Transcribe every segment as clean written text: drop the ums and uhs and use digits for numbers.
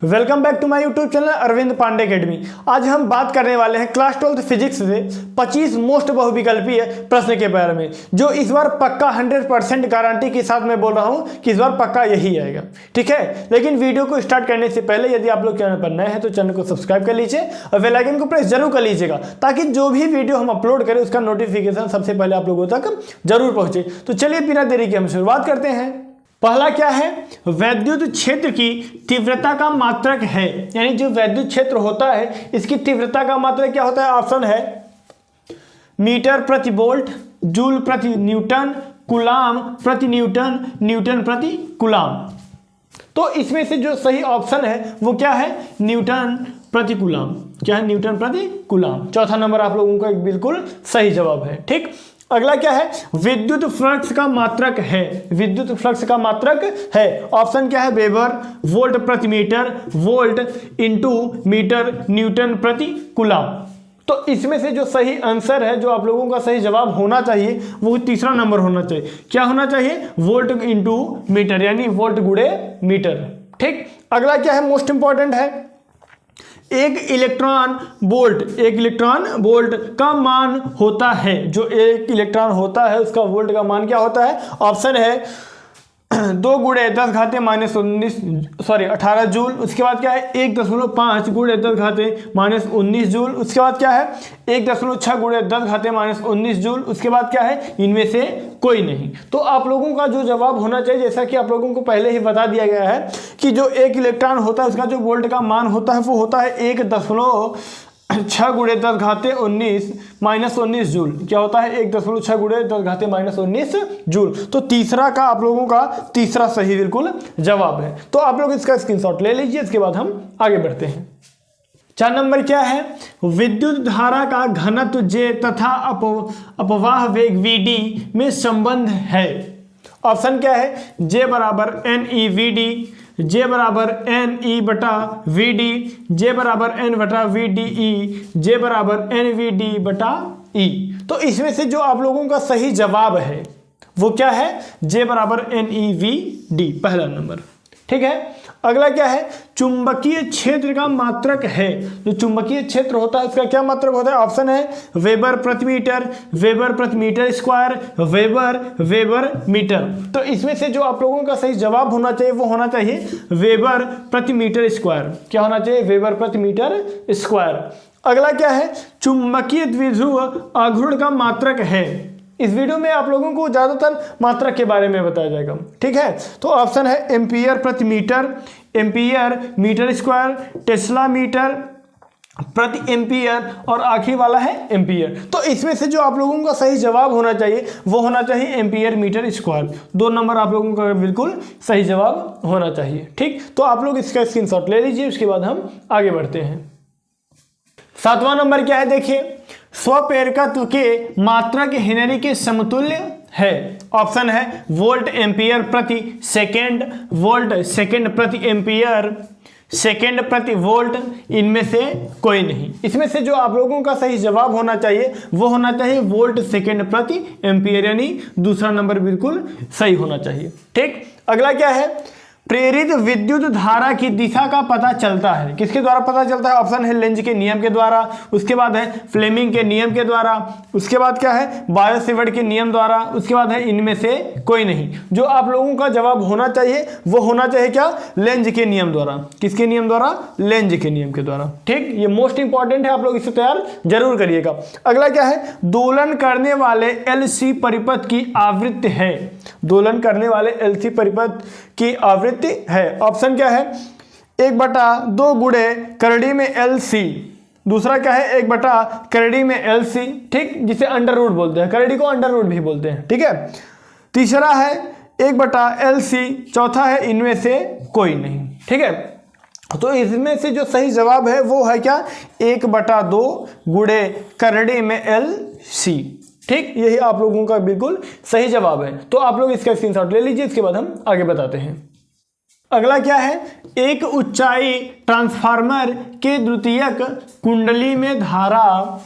Welcome back to my YouTube channel Arvind Pandey academy. आज हम बात करने वाले हैं क्लास 12 फिजिक्स से 25 मोस्ट बहुविकल्पीय प्रश्न के बारे में, जो इस बार पक्का 100% गारंटी के साथ मैं बोल रहा हूं कि इस बार पक्का यही आएगा। ठीक है, लेकिन वीडियो को स्टार्ट करने से पहले यदि आप लोग चैनल पर नए हैं तो चैनल को सब्सक्राइब कर लीजिए और बेल आइकन को प्रेस जरूर कर लीजिएगा, ताकि जो भी वीडियो हम अपलोड करें उसका नोटिफिकेशन सबसे पहले आप लोगों तक जरूर पहुंचे। तो चलिए बिना देरी के हम शुरुआत करते हैं। पहला क्या है, वैद्युत क्षेत्र की तीव्रता का मात्रक है, यानी जो वैद्युत क्षेत्र होता है इसकी तीव्रता का मात्रक क्या होता है। ऑप्शन है मीटर प्रति वोल्ट, जूल प्रति न्यूटन, कूलाम प्रति न्यूटन, न्यूटन प्रति कूलाम। तो इसमें से जो सही ऑप्शन है वो क्या है, न्यूटन प्रति कूलाम। क्या है, न्यूटन प्रति कूलाम। चौथा नंबर आप लोगों का बिल्कुल सही जवाब है। ठीक, अगला क्या है, विद्युत फ्लक्स का मात्रक है। विद्युत फ्लक्स का मात्रक है, ऑप्शन क्या है, वेबर, वोल्ट प्रति metre, volt into metre, newton प्रति कूलाम। तो इसमें से जो सही आंसर है, जो आप लोगों का सही जवाब होना चाहिए वो तीसरा नंबर होना चाहिए। क्या होना चाहिए, वोल्ट इंटू मीटर, यानी वोल्ट गुणे मीटर। ठीक, अगला क्या है, मोस्ट इंपॉर्टेंट है, एक इलेक्ट्रॉन वोल्ट का मान होता है। जो एक इलेक्ट्रॉन होता है उसका वोल्ट का मान क्या होता है। ऑप्शन है 2 गुणे 10 घाते माइनस 18 जूल। उसके बाद क्या है, 1.5 गुणे 10 घाते माइनस 19 जूल। उसके बाद क्या है, 1.6 गुणे 10 घाते माइनस 19 जूल। उसके बाद क्या है, इनमें से कोई नहीं। तो आप लोगों का जो जवाब होना चाहिए, जैसा कि आप लोगों को पहले ही बता दिया गया है कि जो एक इलेक्ट्रॉन होता है उसका जो वोल्ट का मान होता है वो होता है 1.6 गुणे 10 घाते 19 माइनस 19 जूल। क्या होता है, 1.6 गुणे 10 घाते माइनस 19 जूल। तो तीसरा का आप लोगों का तीसरा सही बिल्कुल जवाब है। तो आप लोग इसका स्क्रीनशॉट ले लीजिए, इसके बाद हम आगे बढ़ते हैं। 4 नंबर क्या है, विद्युत धारा का घनत्व J तथा अपवाह वेग VD में संबंध है। ऑप्शन क्या है, J बराबर NEVD, J बराबर NE बटा VD, J बराबर N बटा VDE, J बराबर NVD बटा E। तो इसमें से जो आप लोगों का सही जवाब है वो क्या है, J बराबर NEVD, पहला नंबर। ठीक है, अगला क्या है, चुंबकीय क्षेत्र का मात्रक है। जो चुंबकीय क्षेत्र होता है उसका क्या मात्रक होता है। ऑप्शन है वेबर प्रति मीटर, वेबर प्रति मीटर स्क्वायर, वेबर मीटर। तो इसमें से जो आप लोगों का सही जवाब होना चाहिए वो होना चाहिए वेबर प्रति मीटर स्क्वायर। क्या होना चाहिए, वेबर प्रति मीटर स्क्वायर। अगला क्या है, चुंबकीय द्विध्रुव आघूर्ण का मात्रक है। इस वीडियो में आप लोगों को ज़्यादातर मात्रक के बारे में बताया जाएगा। ठीक है, तो ऑप्शन है एम्पियर प्रति metre, ampere metre square, tesla metre प्रति एम्पियर, और आखिरी वाला है एम्पियर। तो इसमें से जो आप लोगों का सही जवाब होना चाहिए वो होना चाहिए एम्पियर मीटर स्क्वायर। 2 नंबर आप लोगों का बिल्कुल सही जवाब होना चाहिए। ठीक, तो आप लोग इसका स्क्रीनशॉट ले लीजिए, उसके बाद हम आगे बढ़ते हैं। 7वां नंबर क्या है, देखिए, स्वप्रेरकत्व के मात्रक हेनरी के समतुल्य है। ऑप्शन है वोल्ट एम्पियर प्रति सेकेंड, वोल्ट सेकेंड प्रति एम्पियर, सेकेंड प्रति वोल्ट, इनमें से कोई नहीं। इसमें से जो आप लोगों का सही जवाब होना चाहिए वो होना चाहिए वोल्ट सेकेंड प्रति एम्पियर, यानी दूसरा नंबर बिल्कुल सही होना चाहिए। ठीक, अगला क्या है, प्रेरित विद्युत धारा की दिशा का पता चलता है। किसके द्वारा पता चलता है। ऑप्शन है लेंज के नियम के द्वारा, उसके बाद है फ्लेमिंग के नियम के द्वारा, उसके बाद क्या है, बायो-सेवर्ट के नियम द्वारा, उसके बाद है इनमें से कोई नहीं। जो आप लोगों का जवाब होना चाहिए वो होना चाहिए क्या, लेंज के नियम द्वारा। किसके नियम द्वारा, लेंज के नियम के द्वारा। ठीक, ये मोस्ट इंपॉर्टेंट है, आप लोग इसे तैयार जरूर करिएगा। अगला क्या है, दोलन करने वाले LC परिपथ की आवृत्ति है। दोलन करने वाले LC परिपथ की आवृत्ति है। ऑप्शन क्या है, 1/2 गुणे करड़ी में LC, दूसरा क्या है 1/2 करड़ी में LC, ठीक, जिसे अंडर रूट बोलते हैं, करड़ी को अंडर रूट भी बोलते हैं। ठीक है, तीसरा है 1/LC, चौथा है इनमें से कोई नहीं। ठीक है, तो इसमें से जो सही जवाब है वो है क्या, 1/2 गुणे करड़ी में LC। ठीक, यही आप लोगों का बिल्कुल सही जवाब है। तो आप लोग इसका स्क्रीनशॉट ले लीजिए, इसके बाद हम आगे बताते हैं। अगला क्या है, एक ऊंचाई ट्रांसफार्मर के द्वितीयक कुंडली में धारा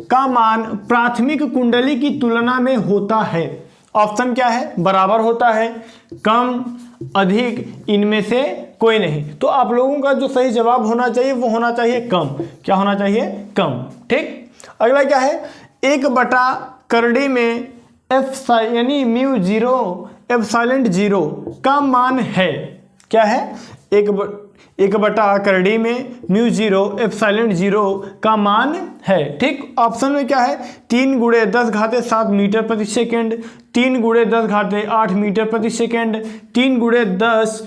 का मान प्राथमिक कुंडली की तुलना में होता है। ऑप्शन क्या है, बराबर होता है, कम, अधिक, इनमें से कोई नहीं। तो आप लोगों का जो सही जवाब होना चाहिए वो होना चाहिए कम। क्या होना चाहिए? कम। ठीक। अगला क्या है? 1/करड़ी में एफ यानी म्यू 0 एप्सिलॉन 0 का मान है। क्या है? 1/करड़ी में म्यू 0 एप्सिलॉन 0 का मान है। ठीक। ऑप्शन में क्या है? 3 × 10⁷ मीटर प्रति सेकेंड, 3 × 10⁸ मीटर प्रति सेकेंड, 3 × 10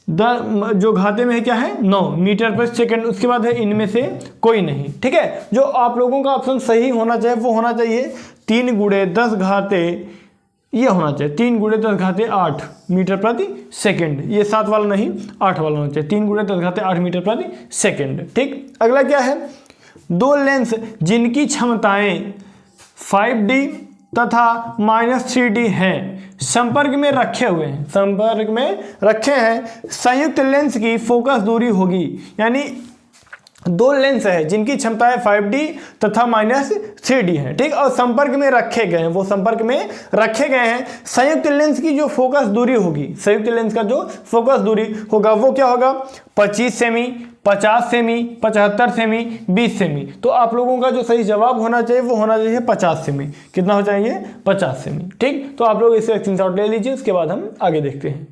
जो घाते में है क्या है? 9 मीटर प्रति सेकेंड। उसके बाद है इनमें से कोई नहीं। ठीक है। जो आप लोगों का ऑप्शन सही होना चाहिए वो होना चाहिए 3 × 10⁻, ये होना चाहिए 3 × 10⁸ मीटर प्रति सेकेंड। ये 7 वाला नहीं, 8 वाला होना चाहिए, 3 × 10⁸ मीटर प्रति सेकेंड। ठीक। अगला क्या है? 2 लेंस जिनकी क्षमताएं 5D तथा -3D हैं, संपर्क में रखे हुए हैं, संपर्क में रखे हैं, संयुक्त लेंस की फोकस दूरी होगी। यानी 2 लेंस है जिनकी क्षमताएं 5D तथा -3D है। ठीक। और संपर्क में रखे गए हैं, वो संपर्क में रखे गए हैं। संयुक्त लेंस की जो फोकस दूरी होगी, संयुक्त लेंस का जो फोकस दूरी होगा वो क्या होगा? 25 सेमी, 50 सेमी, 75 सेमी, 20 सेमी। तो आप लोगों का जो सही जवाब होना चाहिए वो होना चाहिए 50 सेमी। कितना हो चाहिए? 50 सेमी। ठीक। तो आप लोग इसे स्क्रीनशॉट ले लीजिए, उसके बाद हम आगे देखते हैं।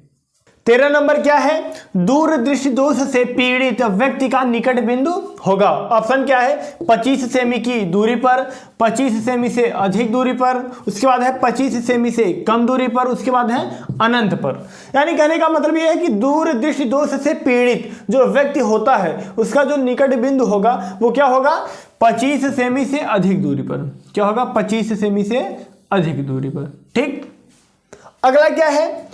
13 नंबर क्या है? दूरदृष्टि दोष से पीड़ित व्यक्ति का निकट बिंदु होगा। ऑप्शन क्या है? 25 सेमी की दूरी पर, 25 सेमी से अधिक दूरी पर, उसके बाद है 25 सेमी से कम दूरी पर, उसके बाद है अनंत पर। यानी कहने का मतलब यह है कि दूरदृष्टि दोष से पीड़ित जो व्यक्ति होता है उसका जो निकट बिंदु होगा वो क्या होगा? 25 सेमी से अधिक दूरी पर। क्या होगा? 25 सेमी से अधिक दूरी पर। ठीक। अगला क्या है?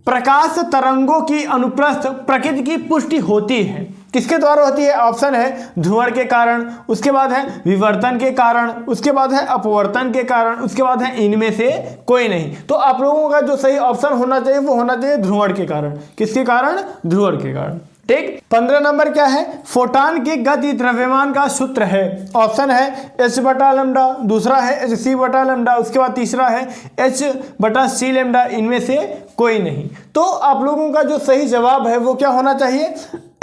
प्रकाश तरंगों की अनुप्रस्थ प्रकृति की पुष्टि होती है। किसके द्वारा होती है? ऑप्शन है ध्रुवण के कारण, उसके बाद है विवर्तन के कारण, उसके बाद है अपवर्तन के कारण, उसके बाद है इनमें से कोई नहीं। तो आप लोगों का जो सही ऑप्शन होना चाहिए वो होना चाहिए ध्रुवण के कारण। किसके कारण? ध्रुवण के कारण। ठीक। 15 नंबर क्या है? फोटॉन की गति द्रव्यमान का सूत्र है। ऑप्शन है h/λ, दूसरा है hc/λ, उसके बाद तीसरा है h/c⁴। इनमें से कोई नहीं। तो आप लोगों का जो सही जवाब है वो क्या होना चाहिए?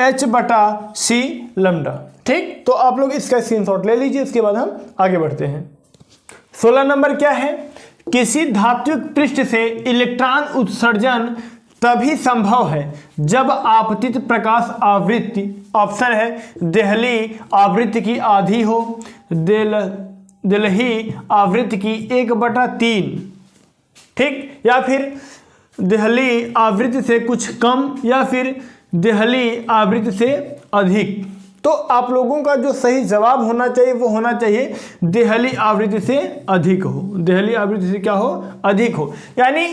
h/c⁴। ठीक। तो आप लोग इसका स्क्रीनशॉट ले लीजिए, उसके बाद हम आगे बढ़ते हैं। 16 नंबर क्या है? किसी धात्विक पृष्ठ से इलेक्ट्रॉन उत्सर्जन तभी संभव है जब आपतित प्रकाश आवृत्ति, ऑप्शन है देहली आवृत्ति की आधी हो, देहली आवृत्ति की 1/3, ठीक, या फिर देहली आवृत्ति से कुछ कम, या फिर देहली आवृत्ति से अधिक। तो आप लोगों का जो सही जवाब होना चाहिए वो होना चाहिए देहली आवृत्ति से अधिक हो। देहली आवृत्ति से क्या हो? अधिक हो। यानी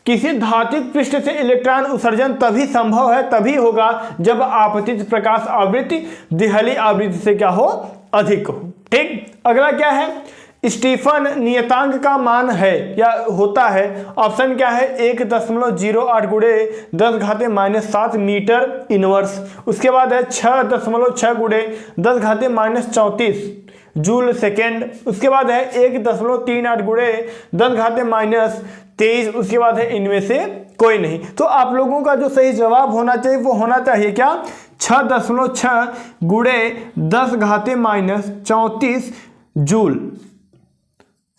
किसी धात्विक पृष्ठ से इलेक्ट्रॉन उत्सर्जन तभी संभव है, तभी होगा जब आपतित प्रकाश आवृत्ति देहली आवृत्ति से क्या हो? अधिक हो। ठीक। अगला क्या है? स्टीफन नियतांक का मान है या होता है। ऑप्शन क्या है? 1.08 × 10⁻⁻7 मीटर इनवर्स, उसके बाद है 6.6 × 10⁻34 जूल सेकेंड, उसके बाद है 1.38 × 10⁻23, उसके बाद है इनमें से कोई नहीं। तो आप लोगों का जो सही जवाब होना चाहिए वो होना चाहिए क्या? 6.6 × 10⁻34 जूल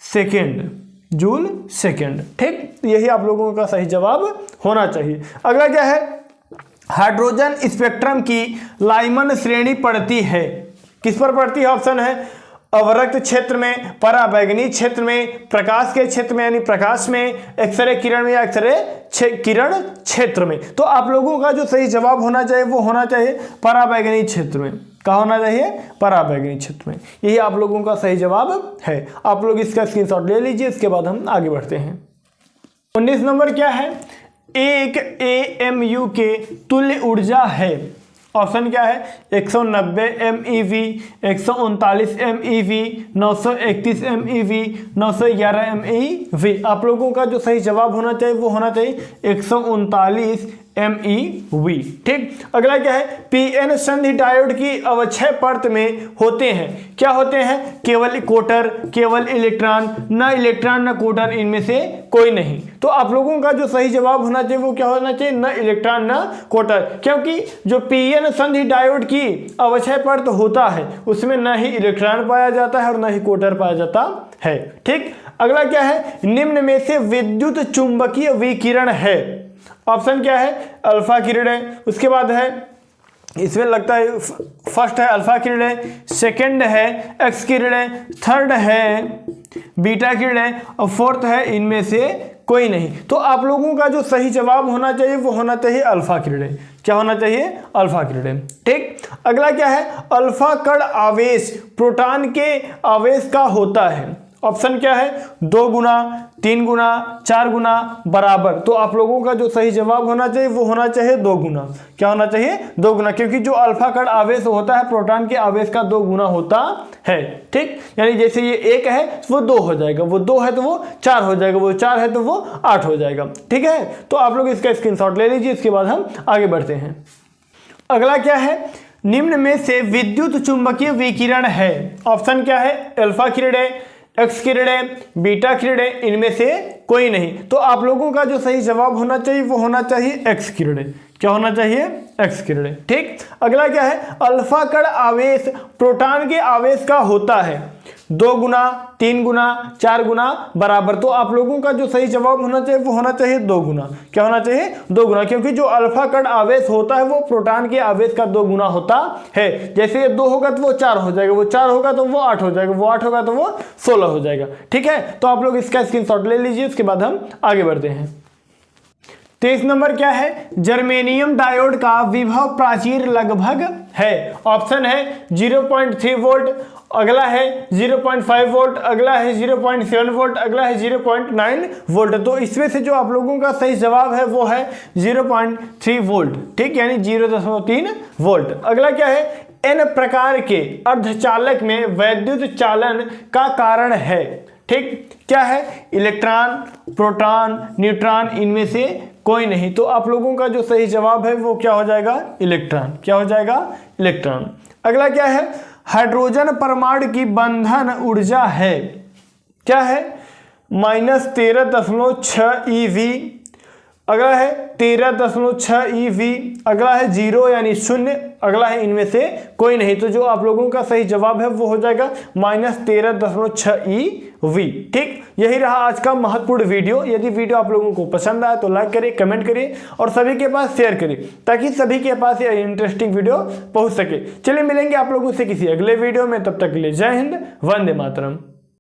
सेकेंड, जूल सेकेंड। ठीक। यही आप लोगों का सही जवाब होना चाहिए। अगला क्या है? हाइड्रोजन स्पेक्ट्रम की लाइमन श्रेणी पड़ती है। किस पर पड़ती है? ऑप्शन है अवरक्त क्षेत्र में, पराबैंगनी क्षेत्र में, प्रकाश के क्षेत्र में यानी प्रकाश में, एक्सरे किरण में या एक्सरे किरण क्षेत्र में। तो आप लोगों का जो सही जवाब होना चाहिए वो होना चाहिए पराबैंगनी क्षेत्र में। क्या होना चाहिए? पराबैंगनी क्षेत्र में। यही आप लोगों का सही जवाब है। आप लोग इसका स्क्रीनशॉट ले लीजिए, इसके बाद हम आगे बढ़ते हैं। 19 नंबर क्या है? एक AMU के तुल्य ऊर्जा है। ऑप्शन क्या है? 190 MeV, 139 MeV, 931 MeV, 911 MeV। आप लोगों का जो सही जवाब होना चाहिए वो होना चाहिए 139 MEV। ठीक, अगला क्या है, PN संधि डायोड की अवक्षय परत में होते हैं, क्या होते हैं, केवल कोटर, केवल इलेक्ट्रॉन, न इलेक्ट्रॉन न कोटर, इनमें से कोई नहीं। तो आप लोगों का जो सही जवाब होना चाहिए वो क्या होना चाहिए, न इलेक्ट्रॉन न कोटर, क्योंकि जो PN संधि डायोड की अवक्षय परत होता है उसमें न ही इलेक्ट्रॉन पाया जाता है और न ही कोटर पाया जाता है। ठीक, अगला क्या है, निम्न में से विद्युत चुंबकीय विकिरण है, ऑप्शन क्या है, अल्फा किरण है, उसके बाद है इसमें लगता है फर्स्ट है अल्फा किरण है, सेकंड है एक्स किरण है, थर्ड है बीटा किरण है और फोर्थ है इनमें से कोई नहीं। तो आप लोगों का जो सही जवाब होना चाहिए वो होना चाहिए अल्फा किरण। क्या होना चाहिए, अल्फा किरण। ठीक, अगला क्या है, अल्फा कण आवेश प्रोटॉन के आवेश का होता है, ऑप्शन क्या है, 2 गुना, 3 गुना, 4 गुना, बराबर। तो आप लोगों का जो सही जवाब होना चाहिए वो होना चाहिए 2 गुना। क्या होना चाहिए, 2 गुना, क्योंकि जो अल्फा कण आवेश होता है प्रोटॉन के आवेश का 2 गुना होता है। ठीक, यानी जैसे ये 1 है वो 2 हो जाएगा, वो 2 है तो वो 4 हो जाएगा, वो 4 है तो वो 8 हो जाएगा। ठीक है, तो आप लोग इसका स्क्रीनशॉट ले लीजिए, इसके बाद हम आगे बढ़ते हैं। अगला क्या है, निम्न में से विद्युत चुंबकीय विकिरण है, ऑप्शन क्या है, अल्फा किरण है, एक्स किरण है, बीटा किरण है, इनमें से कोई नहीं। तो आप लोगों का जो सही जवाब होना चाहिए वो होना चाहिए एक्स किरण। क्या होना चाहिए, एक्स किरण। ठीक, अगला क्या है, अल्फा कण आवेश प्रोटॉन के आवेश का होता है, 2 गुना, 3 गुना, 4 गुना, बराबर। तो आप लोगों का जो सही जवाब होना चाहिए वो होना चाहिए 2 गुना। क्या होना चाहिए, 2 गुना, क्योंकि जो अल्फा कण आवेश होता है वो प्रोटॉन के आवेश का 2 गुना होता है। जैसे ये 2 होगा तो वो 4 हो जाएगा, वो 4 होगा तो वो 8 हो जाएगा, वो 8 होगा तो वो 16 हो जाएगा। ठीक है, तो आप लोग इसका स्क्रीनशॉट ले लीजिए, उसके बाद हम आगे बढ़ते हैं। 23 नंबर क्या है, जर्मेनियम डायोड का विभव प्राचीर लगभग है, ऑप्शन है 0.3 वोल्ट, अगला है 0.5 वोल्ट, अगला है 0.7 वोल्ट, अगला है 0.9 वोल्ट। तो इसमें से जो आप लोगों का सही जवाब है वो है 0.3 वोल्ट। ठीक, यानी 0.3 वोल्ट। अगला क्या है, एन प्रकार के अर्धचालक में वैद्युत चालन का कारण है। ठीक, क्या है, इलेक्ट्रॉन, प्रोटॉन, न्यूट्रॉन, इनमें से कोई नहीं। तो आप लोगों का जो सही जवाब है वो क्या हो जाएगा, इलेक्ट्रॉन। क्या हो जाएगा, इलेक्ट्रॉन। अगला क्या है, हाइड्रोजन परमाणु की बंधन ऊर्जा है, क्या है, -13.6 eV, अगला है 13.6 eV, अगला है 0 यानी 0, अगला है इनमें से कोई नहीं। तो जो आप लोगों का सही जवाब है वो हो जाएगा -13.6 eV। ठीक, यही रहा आज का महत्वपूर्ण वीडियो। यदि वीडियो आप लोगों को पसंद आया तो लाइक करिए, कमेंट करिए और सभी के पास शेयर करिए, ताकि सभी के पास ये इंटरेस्टिंग वीडियो पहुंच सके। चलिए मिलेंगे आप लोगों से किसी अगले वीडियो में, तब तक के लिए जय हिंद, वंदे मातरम।